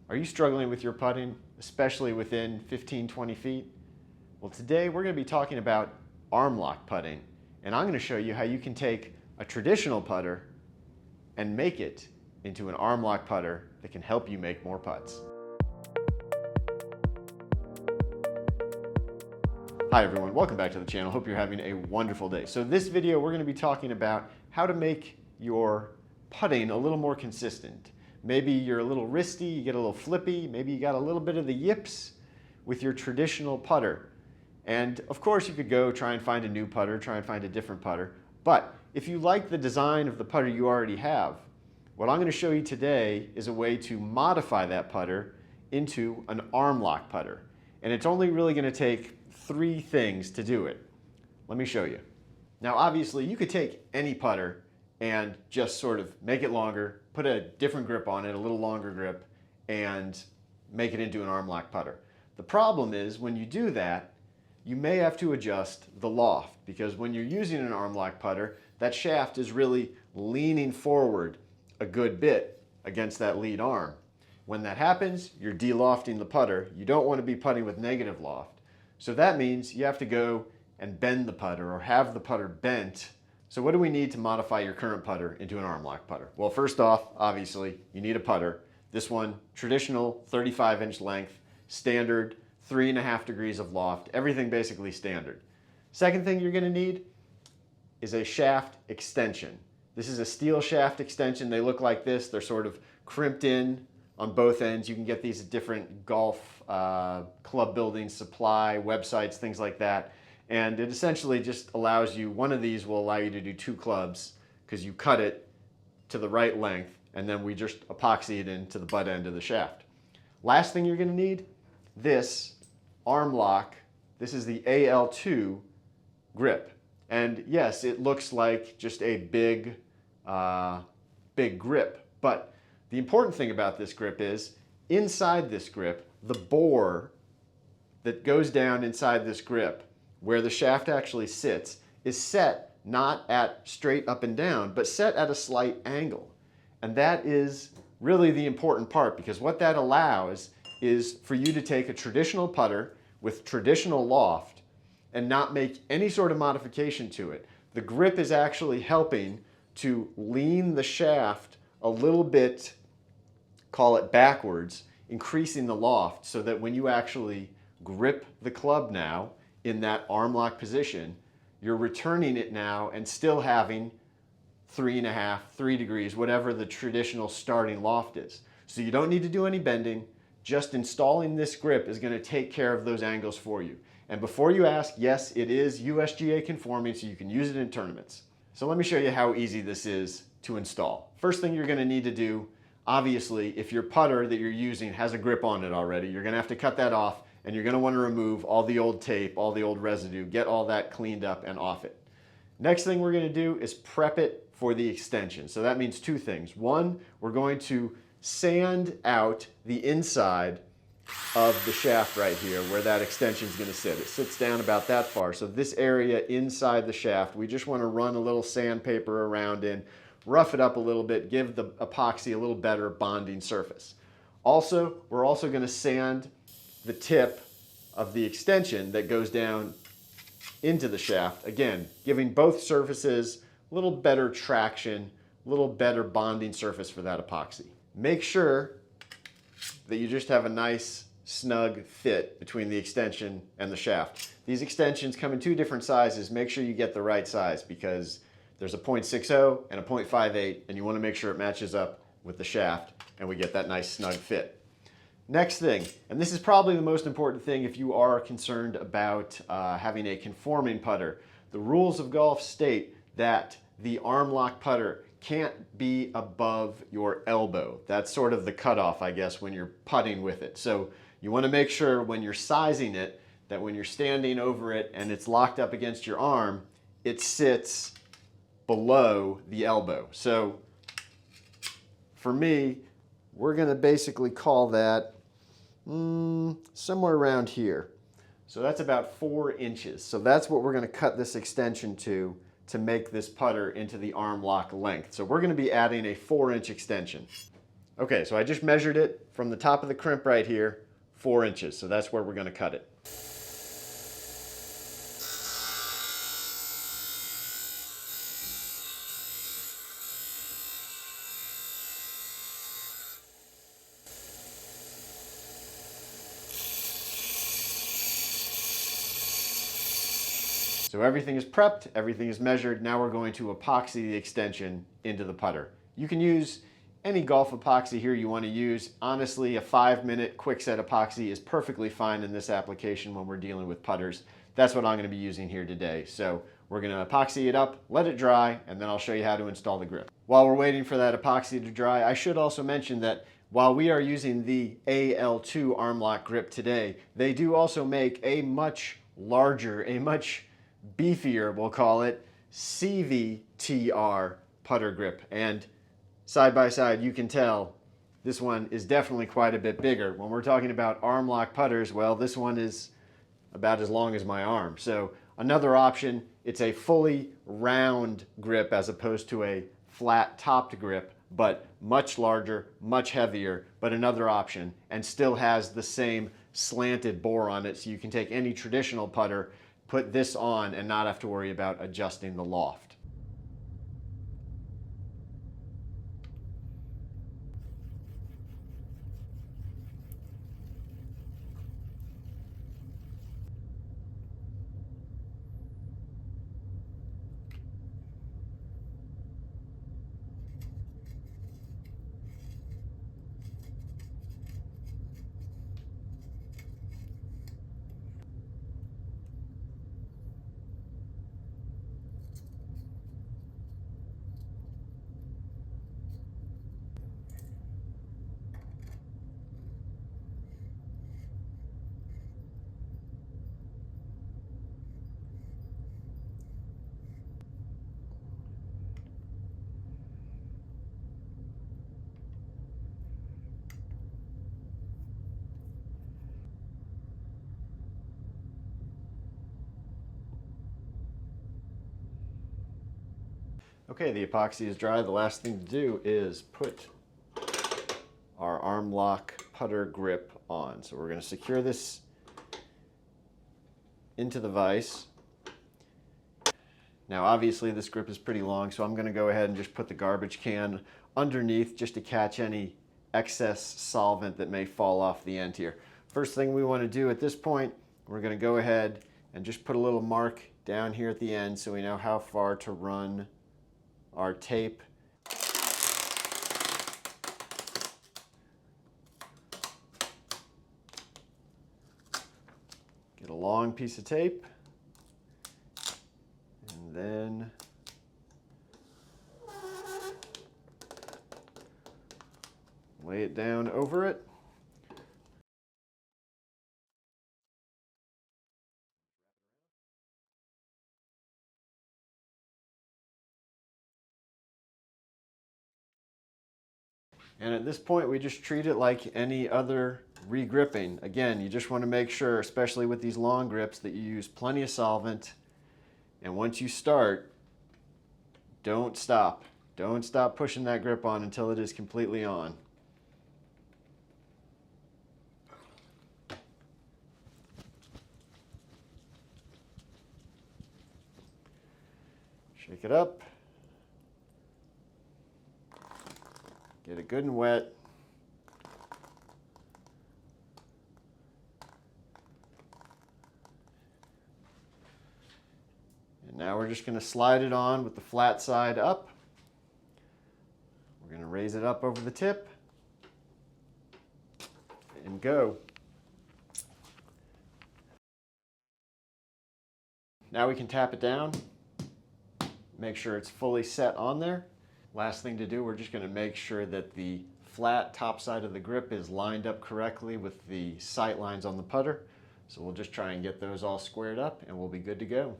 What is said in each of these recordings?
Are you struggling with your putting, especially within 15, 20 feet? Well, today we're going to be talking about arm lock putting, and I'm going to show you how you can take a traditional putter and make it into an arm lock putter that can help you make more putts. Hi everyone, welcome back to the channel. Hope you're having a wonderful day. So this video we're going to be talking about how to make your putting a little more consistent. Maybe you're a little wristy, you get a little flippy, maybe you got a little bit of the yips with your traditional putter. And of course you could go try and find a new putter, try and find a different putter. But if you like the design of the putter you already have, what I'm going to show you today is a way to modify that putter into an arm lock putter. And it's only really going to take 3 things to do it. Let me show you. Now obviously you could take any putter and just sort of make it longer, put a different grip on it, a little longer grip, and make it into an arm lock putter. The problem is when you do that, you may have to adjust the loft, because when you're using an arm lock putter, that shaft is really leaning forward a good bit against that lead arm. When that happens, you're de-lofting the putter. You don't want to be putting with negative loft. So that means you have to go and bend the putter or have the putter bent. So what do we need to modify your current putter into an arm lock putter? Well, first off, obviously, you need a putter. This one, traditional 35-inch length, standard, 3.5 degrees of loft, everything basically standard. Second thing you're going to need is a shaft extension. This is a steel shaft extension. They look like this. They're sort of crimped in on both ends. You can get these at different golf club building supply websites, things like that. And it essentially just allows you, one of these will allow you to do 2 clubs because you cut it to the right length and then we just epoxy it into the butt end of the shaft. Last thing you're going to need, this arm lock. This is the AL2 grip. And yes, it looks like just a big grip, but the important thing about this grip is inside this grip, the bore that goes down inside this grip where the shaft actually sits is set not at straight up and down, but set at a slight angle. And that is really the important part, because what that allows is for you to take a traditional putter with traditional loft and not make any sort of modification to it. The grip is actually helping to lean the shaft a little bit, call it backwards, increasing the loft so that when you actually grip the club now in that arm lock position, you're returning it now and still having 3.5, 3 degrees, whatever the traditional starting loft is. So you don't need to do any bending. Just installing this grip is going to take care of those angles for you. And before you ask, yes, it is USGA conforming, so you can use it in tournaments. So let me show you how easy this is to install. First thing you're going to need to do, obviously, if your putter that you're using has a grip on it already, you're going to have to cut that off, and you're going to want to remove all the old tape, all the old residue, get all that cleaned up and off it. Next thing we're going to do is prep it for the extension. So that means 2 things. One, we're going to sand out the inside of the shaft right here where that extension is going to sit. It sits down about that far. So this area inside the shaft, we just want to run a little sandpaper around in, rough it up a little bit, give the epoxy a little better bonding surface. Also, we're also going to sand the tip of the extension that goes down into the shaft. Again, giving both surfaces a little better traction, a little better bonding surface for that epoxy. Make sure that you just have a nice snug fit between the extension and the shaft. These extensions come in 2 different sizes. Make sure you get the right size, because there's a 0.60 and a 0.58, and you want to make sure it matches up with the shaft and we get that nice snug fit. Next thing, and this is probably the most important thing if you are concerned about having a conforming putter. The rules of golf state that the arm lock putter can't be above your elbow. That's sort of the cutoff, I guess, when you're putting with it. So you want to make sure when you're sizing it that when you're standing over it and it's locked up against your arm, it sits below the elbow. So for me, we're going to basically call that somewhere around here. So that's about 4 inches. So that's what we're going to cut this extension to make this putter into the arm lock length. So we're going to be adding a 4-inch extension. Okay, so I just measured it from the top of the crimp right here, 4 inches. So that's where we're going to cut it. So everything is prepped, everything is measured. Now we're going to epoxy the extension into the putter. You can use any golf epoxy here you want to use. Honestly, a 5-minute quick set epoxy is perfectly fine in this application when we're dealing with putters. That's what I'm going to be using here today. So we're going to epoxy it up, let it dry, and then I'll show you how to install the grip. While we're waiting for that epoxy to dry, I should also mention that while we are using the AL2 arm lock grip today, they do also make a much larger, a much beefier, we'll call it, CVTR putter grip. And side by side, you can tell this one is definitely quite a bit bigger. When we're talking about arm lock putters, well, this one is about as long as my arm. So another option, it's a fully round grip as opposed to a flat topped grip, but much larger, much heavier, but another option, and still has the same slanted bore on it, so you can take any traditional putter, put this on, and not have to worry about adjusting the loft. Okay, the epoxy is dry. The last thing to do is put our arm lock putter grip on. So we're going to secure this into the vise. Now obviously this grip is pretty long, so I'm going to go ahead and just put the garbage can underneath just to catch any excess solvent that may fall off the end here. First thing we want to do at this point, we're going to go ahead and just put a little mark down here at the end so we know how far to run our tape. Get a long piece of tape, and then lay it down over it. And at this point, we just treat it like any other re-gripping. Again, you just want to make sure, especially with these long grips, that you use plenty of solvent. And once you start, don't stop. Don't stop pushing that grip on until it is completely on. Shake it up. Get it good and wet. And now we're just going to slide it on with the flat side up. We're going to raise it up over the tip and go. Now we can tap it down, make sure it's fully set on there. Last thing to do, we're just going to make sure that the flat top side of the grip is lined up correctly with the sight lines on the putter. So we'll just try and get those all squared up and we'll be good to go.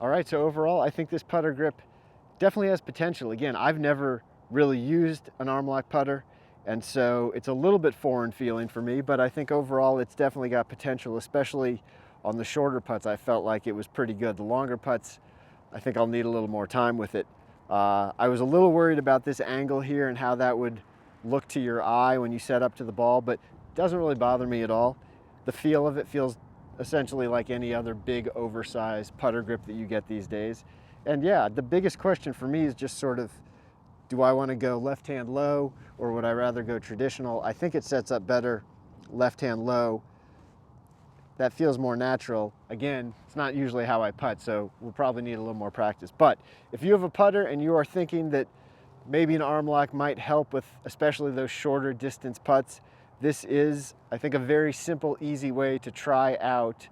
All right, so overall, I think this putter grip definitely has potential. Again, I've never really used an arm lock putter, and so it's a little bit foreign feeling for me, but I think overall it's definitely got potential, especially on the shorter putts. I felt like it was pretty good. The longer putts, I think I'll need a little more time with it. I was a little worried about this angle here and how that would look to your eye when you set up to the ball, but it doesn't really bother me at all. The feel of it feels essentially like any other big oversized putter grip that you get these days. And yeah, the biggest question for me is just sort of, do I want to go left hand low or would I rather go traditional? I think it sets up better left hand low. That feels more natural. Again, it's not usually how I putt, so we'll probably need a little more practice. But if you have a putter and you are thinking that maybe an arm lock might help with especially those shorter distance putts, this is, I think, a very simple, easy way to try out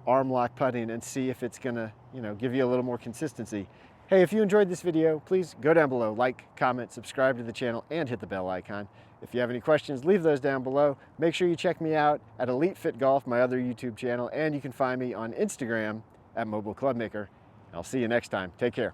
arm lock putting and see if it's gonna, give you a little more consistency. Hey, if you enjoyed this video, please go down below, like, comment, subscribe to the channel, and hit the bell icon. If you have any questions, leave those down below. Make sure you check me out at Elite Fit Golf, my other YouTube channel, and you can find me on Instagram at Mobile Clubmaker. I'll see you next time. Take care.